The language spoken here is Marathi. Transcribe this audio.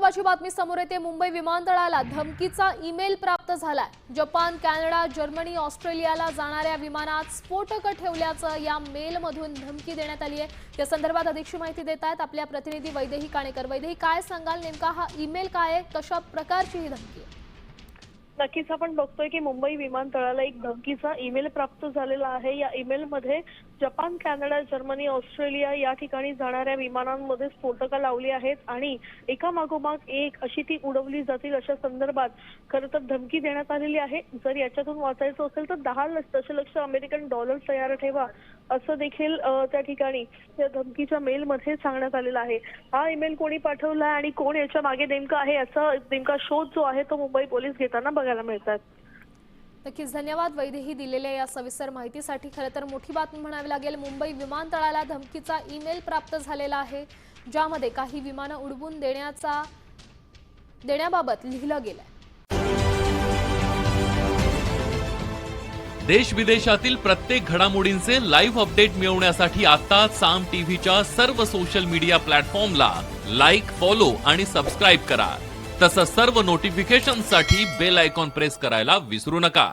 महत्त्वाची बातमी समोर येते। मुंबई विमानतळाला धमकीचा ईमेल प्राप्त झालाय। जपान, कॅनडा, जर्मनी, ऑस्ट्रेलियाला जाणाऱ्या विमानात स्फोटकं ठेवल्याचं या मेलमधून धमकी देण्यात आली आहे। या संदर्भात अधिकची माहिती देत आहेत आपल्या प्रतिनिधी वैदेही काणेकर। वैदेही, काय सांगाल, नेमका हा ईमेल काय आहे, कशा प्रकारची ही धमकी आहे? नक्कीच आपण बघतोय की मुंबई विमानतळाला एक धमकीचा ईमेल प्राप्त झालेला आहे। या ईमेलमध्ये जपान, कॅनडा, जर्मनी, ऑस्ट्रेलिया या ठिकाणी जाणाऱ्या विमानांमध्ये स्फोटकं लावली आहेत आणि एका मागोमाग एक अशी ती उडवली जातील अशा संदर्भात खरं तर धमकी देण्यात आलेली आहे। जर याच्यातून वाचायचं असेल तर 10 दशलक्ष अमेरिकन डॉलर तयार ठेवा असं देखील त्या ठिकाणी या धमकीच्या मेलमध्ये सांगण्यात आलेलं आहे। हा ईमेल कोणी पाठवला आणि कोण याच्या मागे नेमका आहे याचा नेमका शोध जो आहे तो मुंबई पोलीस घेताना बघायला मिळतात। नक्कीच धन्यवाद वैदेही दिलेल्या या सविस्तर माहितीसाठी। खरं तर मोठी बातमी म्हणावी लागेल, मुंबई विमानतळाला धमकीचा ईमेल प्राप्त झालेला आहे, ज्यामध्ये काही विमानं उडवून देण्याबाबत लिहिलं गेलंय। देश विदेशातील प्रत्येक घडामोडींचे लाईव्ह अपडेट मिळवण्यासाठी आता साम टीव्हीच्या सर्व सोशल मीडिया प्लॅटफॉर्मला लाईक, फॉलो आणि सबस्क्राईब करा। तसंच सर्व नोटिफिकेशनसाठी बेल आयकॉन प्रेस करायला विसरू नका।